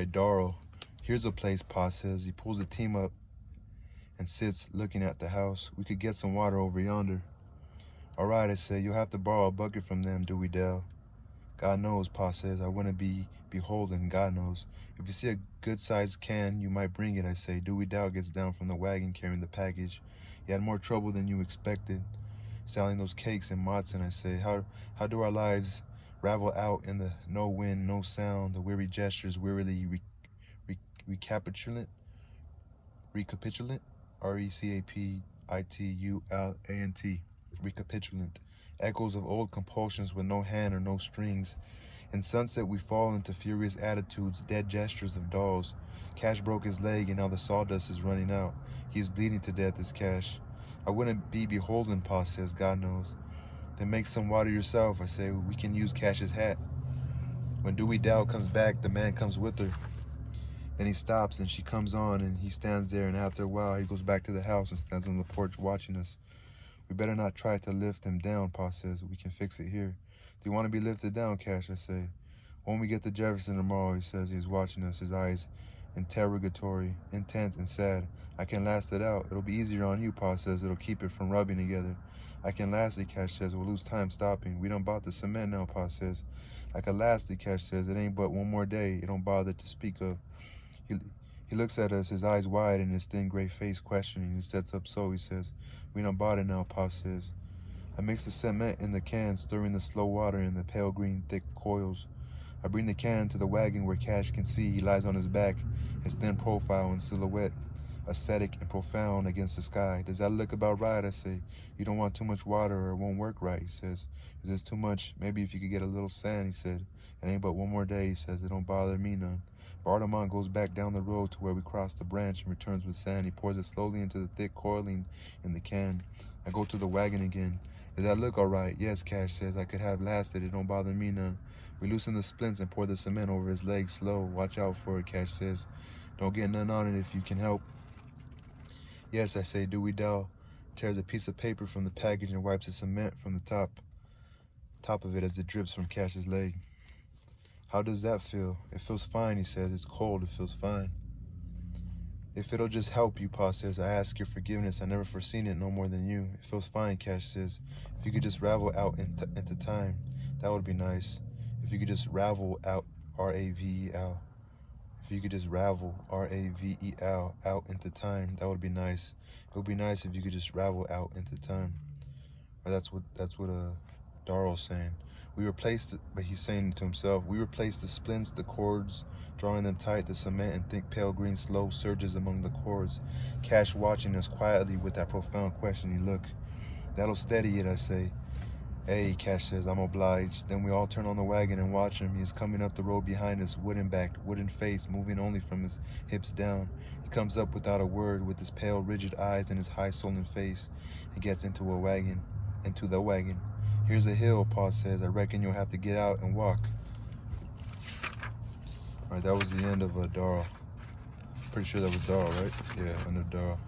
Darl, here's a place, Pa says. He pulls the team up and sits looking at the house. We could get some water over yonder. All right, I say, you'll have to borrow a bucket from them, Dewey Dell. God knows, Pa says, I wouldn't be beholden, God knows. If you see a good-sized can, you might bring it, I say. Dewey Dell gets down from the wagon carrying the package. You had more trouble than you expected. Selling those cakes in Matson, I say. How do our lives ravel out in the no wind, no sound, the weary gestures, wearily recapitulant? R-E-C-A-P-I-T-U-L-A-N-T. Recapitulant. Echoes of old compulsions with no hand or no strings. In sunset we fall into furious attitudes, dead gestures of dolls. Cash broke his leg and now the sawdust is running out. He is bleeding to death, is Cash. I wouldn't be beholden, Pa says, God knows. Then make some water yourself, I say. We can use Cash's hat. When Dewey Dow comes back, the man comes with her. Then he stops and she comes on and he stands there, and after a while he goes back to the house and stands on the porch watching us. We better not try to lift him down, Pa says. We can fix it here. Do you want to be lifted down, Cash? I say. When we get to Jefferson tomorrow, he says. He's watching us, his eyes interrogatory, intent and sad. I can last it out. It'll be easier on you, Pa says. It'll keep it from rubbing together. I can last it, Cash says. We'll lose time stopping. We done bought the cement now, Pa says. I can last it, Cash says. It ain't but one more day. It don't bother to speak of. He looks at us, his eyes wide and his thin gray face questioning. He sets up so, he says. We done bought it now, Pa says. I mix the cement in the can, stirring the slow water in the pale green thick coils. I bring the can to the wagon where Cash can see. He lies on his back, his thin profile and silhouette, ascetic and profound against the sky. Does that look about right? I say. You don't want too much water or it won't work right, he says. Is this too much? Maybe if you could get a little sand, he said. It ain't but one more day, he says. It don't bother me none. Bardamont goes back down the road to where we cross the branch and returns with sand. He pours it slowly into the thick coiling in the can. I go to the wagon again. Does that look all right? Yes, Cash says. I could have lasted. It don't bother me none. We loosen the splints and pour the cement over his legs slow. Watch out for it, Cash says. Don't get none on it if you can help. Yes, I say. Dewey Dow tears a piece of paper from the package and wipes the cement from the top of it as it drips from Cash's leg. How does that feel? It feels fine, he says. It's cold. It feels fine. If it'll just help you, Pa says. I ask your forgiveness. I never foreseen it no more than you. It feels fine, Cash says. If you could just ravel out into time, that would be nice. If you could just ravel out, R-A-V-E-L. If you could just ravel, R-A-V-E-L, out into time, that would be nice. It would be nice if you could just ravel out into time. Or that's what Darl's saying. We replaced it, but he's saying to himself, we replaced the splints, the cords, drawing them tight, the cement and thick pale green slow surges among the cords. Cash watching us quietly with that profound questioning look. That'll steady it, I say. Hey, Cash says, I'm obliged. Then we all turn on the wagon and watch him. He is coming up the road behind us, wooden-backed, wooden-faced, moving only from his hips down. He comes up without a word, with his pale, rigid eyes and his high-swollen face. He gets into the wagon. Here's a hill, Pa says. I reckon you'll have to get out and walk. All right, that was the end of Darl. Pretty sure that was Darl, right? Yeah, end of Darl.